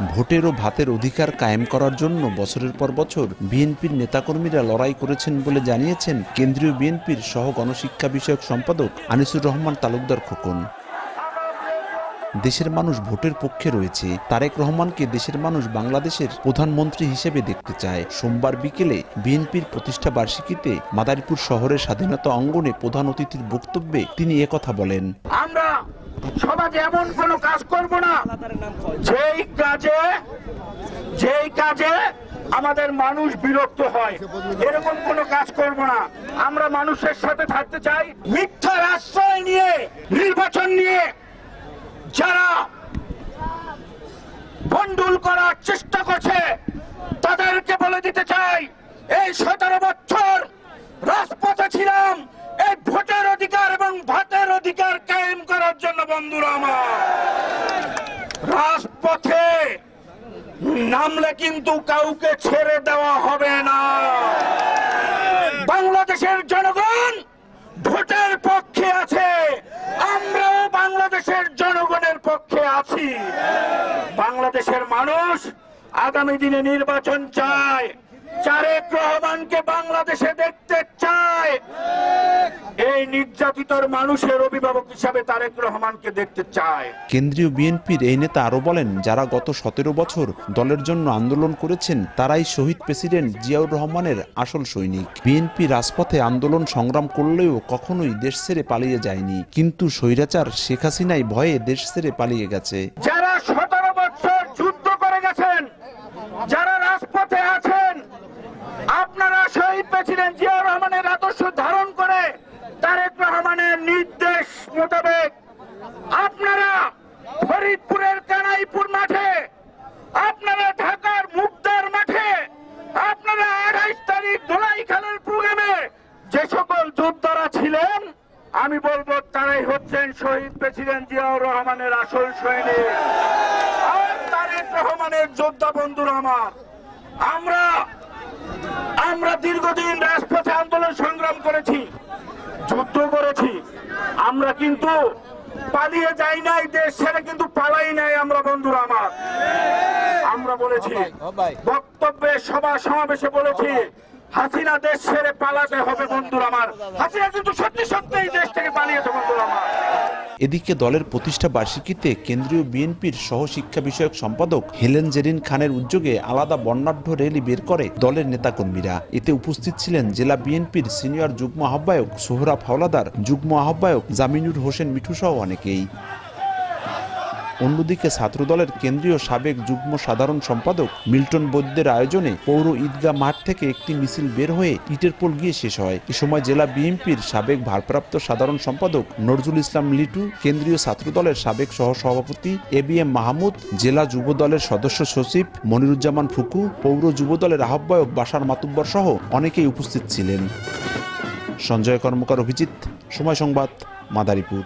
ভোটের ও ভাতের অধিকার কায়েম করার জন্য বছরের পর বছর বিএনপির নেতাকর্মীরা লড়াই করেছেন বলে জানিয়েছেন কেন্দ্রীয় বিএনপির সহ গণশিক্ষা বিষয়ক সম্পাদক আনিসুর রহমান তালুকদার খোকন। দেশের মানুষ ভোটের পক্ষে রয়েছে। তারেক রহমানকে দেশের মানুষ বাংলাদেশের প্রধানমন্ত্রী হিসেবে দেখতে চায়। সোমবার বিকেলে বিএনপির প্রতিষ্ঠা বার্ষিকীতে মাদারীপুর শহরের স্বাধীনতা অঙ্গনে প্রধান অতিথির বক্তব্যে তিনি একথা বলেন। আমরা সমাজে এমন কোনো কাজ করব না যেই কাজে আমাদের মানুষ বিরক্ত হয়, এরকম কোনো কাজ করব না। আমরা মানুষের সাথে থাকতে চাই। মিথ্যার আশ্রয় নিয়ে নির্বাচন নিয়ে যারা ভণ্ডুল করার চেষ্টা করছে তাদেরকে বলে দিতে চাই, এই 17 বছর রাজপথে ছিলাম এই ভোটের অধিকার এবং ভাতের অধিকার কায়েম করার জন্য। বন্ধুরা আমার, রাজপথে নামলে কিন্তু কাউকে ছেড়ে দেওয়া হবে না। বাংলাদেশের জনগণ ভোটের পক্ষে আছে, আমরাও বাংলাদেশের জনগণের পক্ষে আছি। বাংলাদেশের মানুষ আগামী দিনে নির্বাচন চায়, তারেক রহমানকে বাংলাদেশে দেখতে চায়। এই নির্যাতিতর মানুষের অভিভাবক হিসাবে তারেক রহমানকে দেখতে চায়। কেন্দ্রীয় বিএনপির এই নেতা আরো বলেন, যারা গত 17 বছর দলের জন্য আন্দোলন করেছেন তারাই শহীদ প্রেসিডেন্ট জিয়াউর রহমানের আসল সৈনিক। বিএনপি রাজপথে আন্দোলন সংগ্রাম করলেও কখনোই দেশ ছেড়ে পালিয়ে যায়নি, কিন্তু স্বৈরাচার শেখ হাসিনাই ভয়ে দেশ ছেড়ে পালিয়ে গেছে। যারা 17 বছর যুদ্ধ করে গেছেন, যারা রাজপথে আছেন, আপনারা শহীদ প্রেসিডেন্ট জিয়াউর রহমানের আদর্শ ধারণ করে তারেক রহমানের নির্দেশ মোতাবেক আপনারা ফরিদপুরের কানাইপুর মাঠে, আপনারা ঢাকার মুগদার মাঠে, আপনারা 28 তারিখ ধোলাইখালের প্রোগ্রামে যে সকল যোদ্ধারা ছিলেন, আমি বলবো তারাই হচ্ছেন শহীদ প্রেসিডেন্ট জিয়াউর রহমানের আসল সৈনিক আর তারেক রহমানের যোদ্ধা। বন্ধুরা আমার, আমরা দীর্ঘদিন রাজপথে আন্দোলন সংগ্রাম করেছি, যুদ্ধ করেছি, আমরা কিন্তু পালিয়ে যাই নাই, দেশ ছেড়ে কিন্তু পালাই নাই আমরা। বন্ধুরা আমার, আমরা বলেছি বক্তব্যে, সভা সমাবেশে বলেছি, হাসিনা দেশ ছেড়ে পালাতে হবে। বন্ধুরা আমার, হাসিনা কিন্তু সত্যি সত্যি দেশ থেকে পালিয়েছে। বন্ধুরা আমার, এদিকে দলের প্রতিষ্ঠা বার্ষিকীতে কেন্দ্রীয় বিএনপির সহ শিক্ষা বিষয়ক সম্পাদক হেলেন জেরিন খানের উদ্যোগে আলাদা বর্ণাঢ্য র্যালি বের করে দলের নেতাকর্মীরা। এতে উপস্থিত ছিলেন জেলা বিএনপির সিনিয়র যুগ্ম আহ্বায়ক সোহরাব হাওলাদার, যুগ্ম আহ্বায়ক জামিনুর হোসেন মিঠু সহ অনেকেই। অন্যদিকে ছাত্রদলের কেন্দ্রীয় সাবেক যুগ্ম সাধারণ সম্পাদক মিল্টন বৈদ্যের আয়োজনে পৌর ঈদগাহ মাঠ থেকে একটি মিছিল বের হয়ে ইটের পোল গিয়ে শেষ হয়। এ সময় জেলা বিএনপির সাবেক ভারপ্রাপ্ত সাধারণ সম্পাদক নজরুল ইসলাম লিটু, কেন্দ্রীয় ছাত্রদলের সাবেক সহসভাপতি এবিএম মাহমুদ, জেলা যুব দলের সদস্য সচিব মনিরুজ্জামান ফুকু, পৌর যুব দলের আহ্বায়ক বাশার মাতুব্বর সহ অনেকেই উপস্থিত ছিলেন। সঞ্জয় কর্মকার, অভিজিৎ, সময় সংবাদ, মাদারীপুর।